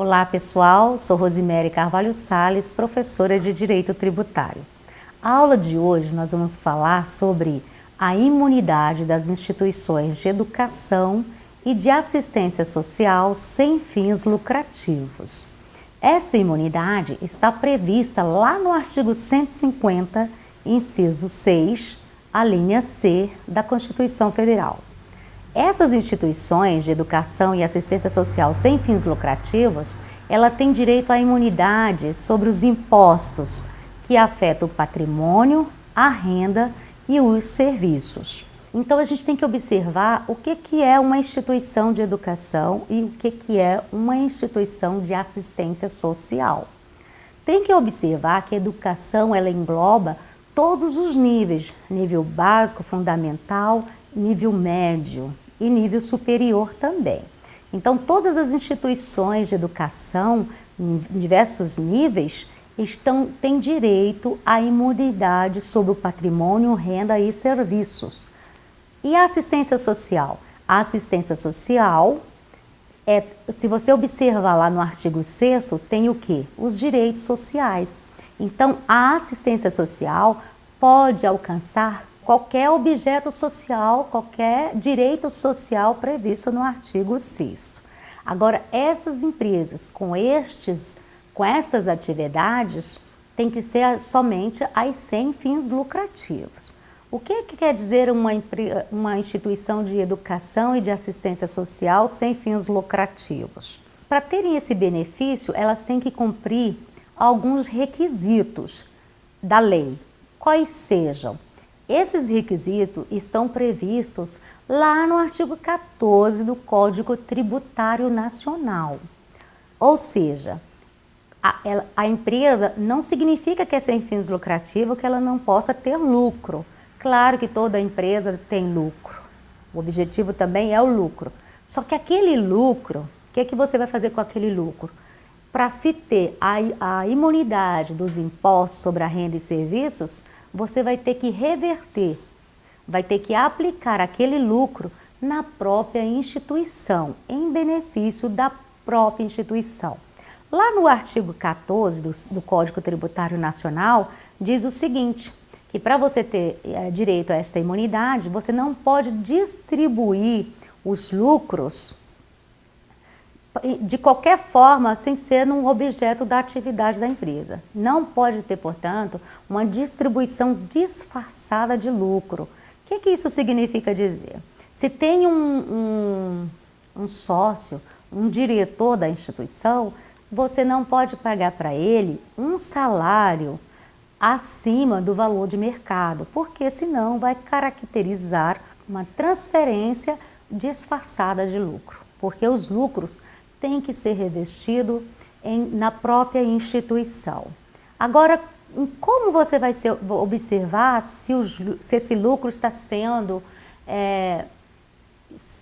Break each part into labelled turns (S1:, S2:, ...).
S1: Olá pessoal, sou Rosimere Carvalho Sales, professora de Direito Tributário. A aula de hoje nós vamos falar sobre a imunidade das instituições de educação e de assistência social sem fins lucrativos. Esta imunidade está prevista lá no artigo 150, inciso 6, a linha C da Constituição Federal. Essas instituições de educação e assistência social sem fins lucrativos, ela tem direito à imunidade sobre os impostos que afetam o patrimônio, a renda e os serviços. Então a gente tem que observar o que é uma instituição de educação e o que é uma instituição de assistência social. Tem que observar que a educação ela engloba todos os níveis, nível básico, fundamental, nível médio e nível superior também. Então, todas as instituições de educação, em diversos níveis, têm direito à imunidade sobre o patrimônio, renda e serviços. E a assistência social? A assistência social, se você observar lá no artigo 6º, tem o quê? Os direitos sociais. Então, a assistência social pode alcançar qualquer objeto social, qualquer direito social previsto no artigo 6º. Agora, essas empresas com estas atividades têm que ser somente as sem fins lucrativos. O que quer dizer uma instituição de educação e de assistência social sem fins lucrativos? Para terem esse benefício, elas têm que cumprir alguns requisitos da lei. Quais sejam? Esses requisitos estão previstos lá no artigo 14 do Código Tributário Nacional. Ou seja, a empresa não significa que é sem fins lucrativos que ela não possa ter lucro. Claro que toda empresa tem lucro. O objetivo também é o lucro. Só que aquele lucro, o que você vai fazer com aquele lucro? Para se ter a imunidade dos impostos sobre a renda e serviços, você vai ter que reverter, vai ter que aplicar aquele lucro na própria instituição, em benefício da própria instituição. Lá no artigo 14 do Código Tributário Nacional, diz o seguinte, que para você ter direito a esta imunidade, você não pode distribuir os lucros de qualquer forma, sem ser um objeto da atividade da empresa. Não pode ter, portanto, uma distribuição disfarçada de lucro. O que isso significa dizer? Se tem um sócio, um diretor da instituição, você não pode pagar para ele um salário acima do valor de mercado, porque senão vai caracterizar uma transferência disfarçada de lucro, porque os lucros tem que ser revestido na própria instituição. Agora, como você vai observar se esse lucro está sendo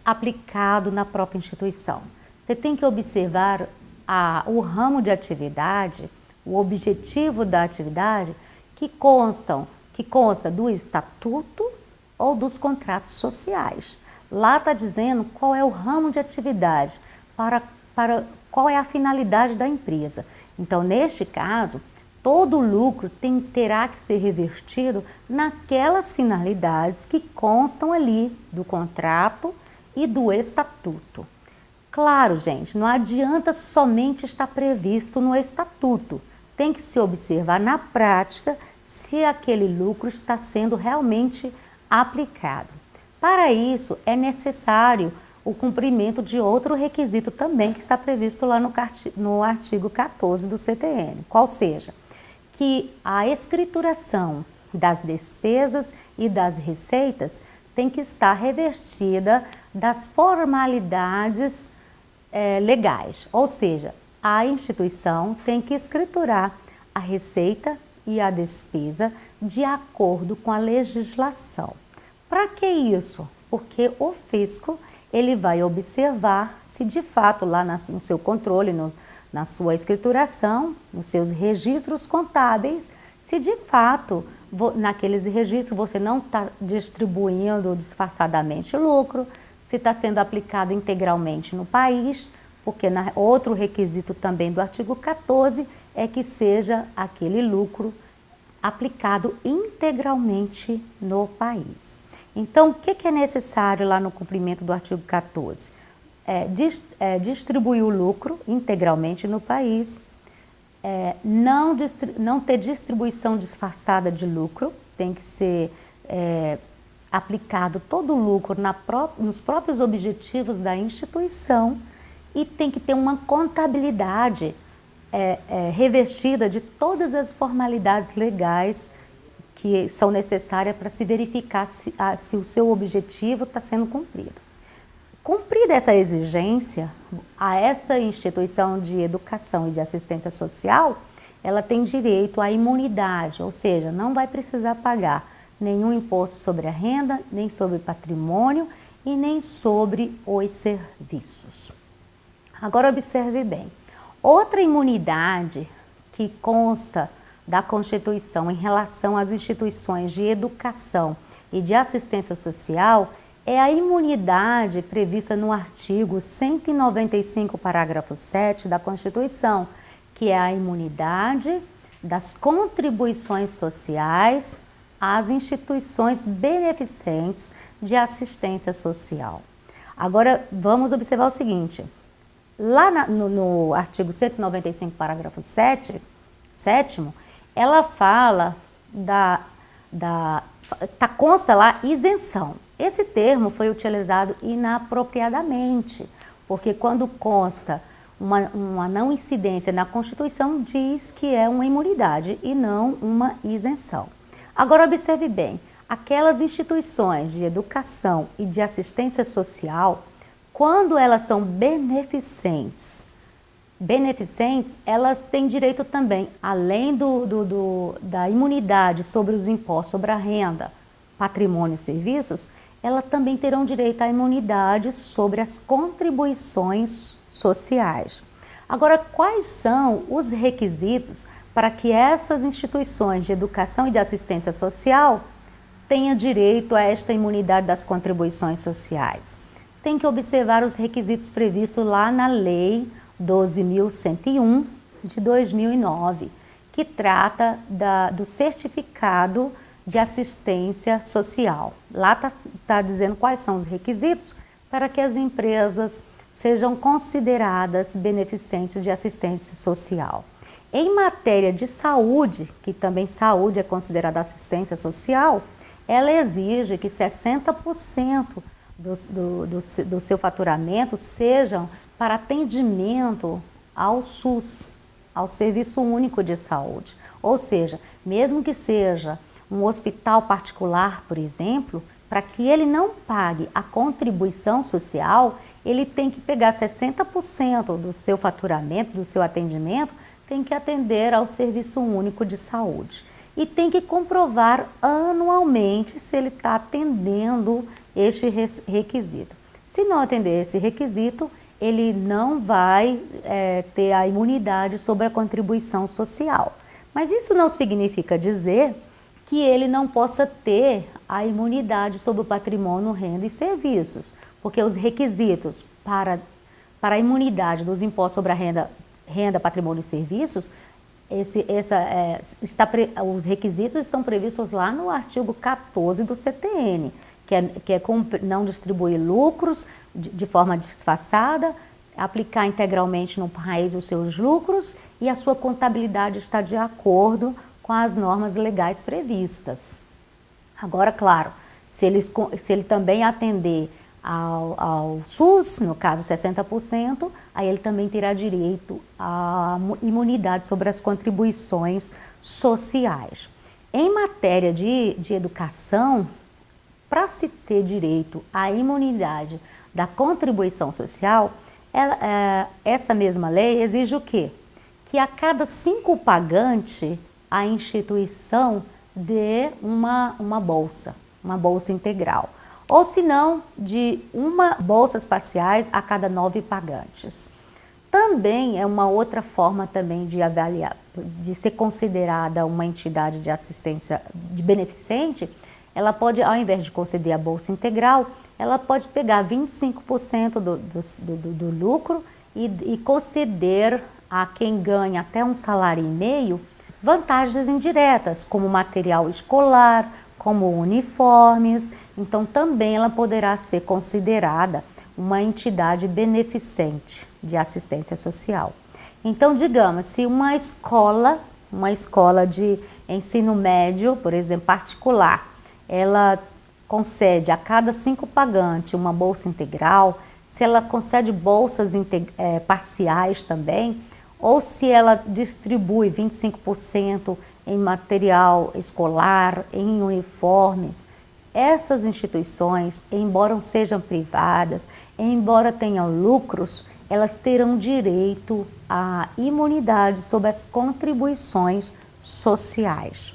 S1: aplicado na própria instituição? Você tem que observar o ramo de atividade, o objetivo da atividade que consta do estatuto ou dos contratos sociais. Lá está dizendo qual é o ramo de atividade, para qual é a finalidade da empresa. Então, neste caso, todo o lucro terá que ser revertido naquelas finalidades que constam ali do contrato e do estatuto. Claro, gente, não adianta somente estar previsto no estatuto. Tem que se observar na prática se aquele lucro está sendo realmente aplicado. Para isso, é necessário o cumprimento de outro requisito também que está previsto lá no artigo 14 do CTN, qual seja, que a escrituração das despesas e das receitas tem que estar revestida das formalidades legais, ou seja, a instituição tem que escriturar a receita e a despesa de acordo com a legislação. Para que isso? Porque o fisco ele vai observar se de fato lá no seu controle, na sua escrituração, nos seus registros contábeis, se de fato naqueles registros você não está distribuindo disfarçadamente lucro, se está sendo aplicado integralmente no país, porque outro requisito também do artigo 14 é que seja aquele lucro aplicado integralmente no país. Então, o que é necessário lá no cumprimento do artigo 14? Distribuir o lucro integralmente no país, não ter distribuição disfarçada de lucro, tem que ser aplicado todo o lucro nos próprios objetivos da instituição e tem que ter uma contabilidade revestida de todas as formalidades legais que são necessárias para se verificar se o seu objetivo está sendo cumprido. Cumprida essa exigência, esta instituição de educação e de assistência social, ela tem direito à imunidade, ou seja, não vai precisar pagar nenhum imposto sobre a renda, nem sobre patrimônio e nem sobre os serviços. Agora observe bem, outra imunidade que consta da Constituição em relação às instituições de educação e de assistência social é a imunidade prevista no artigo 195, parágrafo 7 da Constituição, que é a imunidade das contribuições sociais às instituições beneficentes de assistência social. Agora, vamos observar o seguinte, lá no artigo 195, parágrafo 7º, ela fala consta lá isenção. Esse termo foi utilizado inapropriadamente, porque quando consta uma não incidência na Constituição, diz que é uma imunidade e não uma isenção. Agora observe bem, aquelas instituições de educação e de assistência social, quando elas são beneficentes, elas têm direito também, além da imunidade sobre os impostos sobre a renda, patrimônio e serviços, elas também terão direito à imunidade sobre as contribuições sociais. Agora, quais são os requisitos para que essas instituições de educação e de assistência social tenham direito a esta imunidade das contribuições sociais? Tem que observar os requisitos previstos lá na Lei 12.101 de 2009, que trata do certificado de assistência social. Lá está dizendo quais são os requisitos para que as empresas sejam consideradas beneficentes de assistência social. Em matéria de saúde, que também saúde é considerada assistência social, ela exige que 60% do seu faturamento sejam para atendimento ao SUS, ao Serviço Único de Saúde. Ou seja, mesmo que seja um hospital particular, por exemplo, para que ele não pague a contribuição social, ele tem que pegar 60% do seu faturamento, do seu atendimento, tem que atender ao Serviço Único de Saúde. E tem que comprovar anualmente se ele está atendendo este requisito. Se não atender esse requisito, ele não vai ter a imunidade sobre a contribuição social. Mas isso não significa dizer que ele não possa ter a imunidade sobre o patrimônio, renda e serviços, porque os requisitos para a imunidade dos impostos sobre a renda, patrimônio e serviços, os requisitos estão previstos lá no artigo 14 do CTN, que é não distribuir lucros de forma disfarçada, aplicar integralmente no país os seus lucros e a sua contabilidade está de acordo com as normas legais previstas. Agora, claro, se ele também atender ao SUS, no caso 60%, aí ele também terá direito à imunidade sobre as contribuições sociais. Em matéria de educação, para se ter direito à imunidade da contribuição social, esta mesma lei exige o quê? Que a cada 5 pagantes, a instituição dê uma bolsa integral. Ou se não, de bolsas parciais a cada 9 pagantes. Também é uma outra forma também de avaliar, de ser considerada uma entidade de assistência de beneficente, ela pode, ao invés de conceder a bolsa integral, ela pode pegar 25% do lucro e conceder a quem ganha até um salário e meio vantagens indiretas, como material escolar, como uniformes. Então também ela poderá ser considerada uma entidade beneficente de assistência social. Então, digamos, se uma escola de ensino médio, por exemplo, particular, ela concede a cada 5 pagantes uma bolsa integral, se ela concede bolsas parciais também, ou se ela distribui 25% em material escolar, em uniformes, essas instituições, embora sejam privadas, embora tenham lucros, elas terão direito à imunidade sobre as contribuições sociais,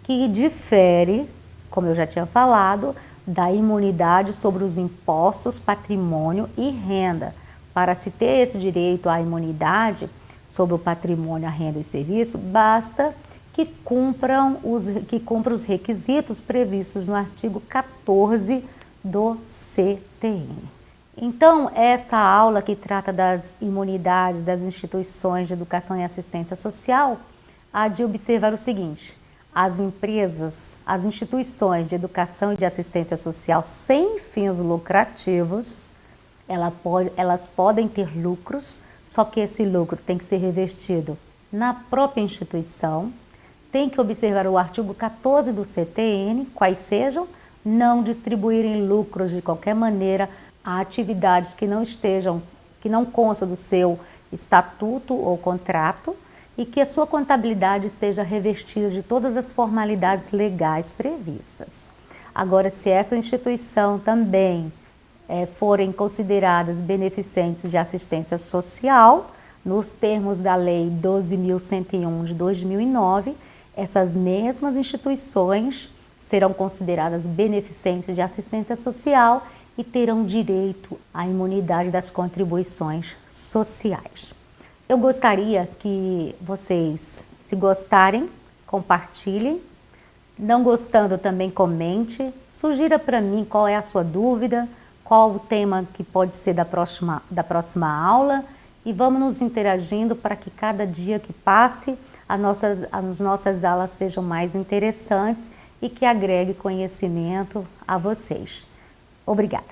S1: que difere, como eu já tinha falado, da imunidade sobre os impostos, patrimônio e renda. Para se ter esse direito à imunidade sobre o patrimônio, a renda e serviço, basta que cumpram os requisitos previstos no artigo 14 do CTN. Então, essa aula que trata das imunidades das instituições de educação e assistência social, há de observar o seguinte: as empresas, as instituições de educação e de assistência social sem fins lucrativos, elas podem ter lucros, só que esse lucro tem que ser revestido na própria instituição. Tem que observar o artigo 14 do CTN, quais sejam, não distribuírem lucros de qualquer maneira a atividades que não constam do seu estatuto ou contrato, e que a sua contabilidade esteja revestida de todas as formalidades legais previstas. Agora, se essa instituição também forem consideradas beneficentes de assistência social, nos termos da Lei 12.101 de 2009, essas mesmas instituições serão consideradas beneficentes de assistência social e terão direito à imunidade das contribuições sociais. Eu gostaria que vocês, se gostarem, compartilhem. Não gostando, também comente. Sugira para mim qual é a sua dúvida, qual o tema que pode ser da próxima aula, e vamos nos interagindo para que cada dia que passe as nossas aulas sejam mais interessantes e que agregue conhecimento a vocês. Obrigada.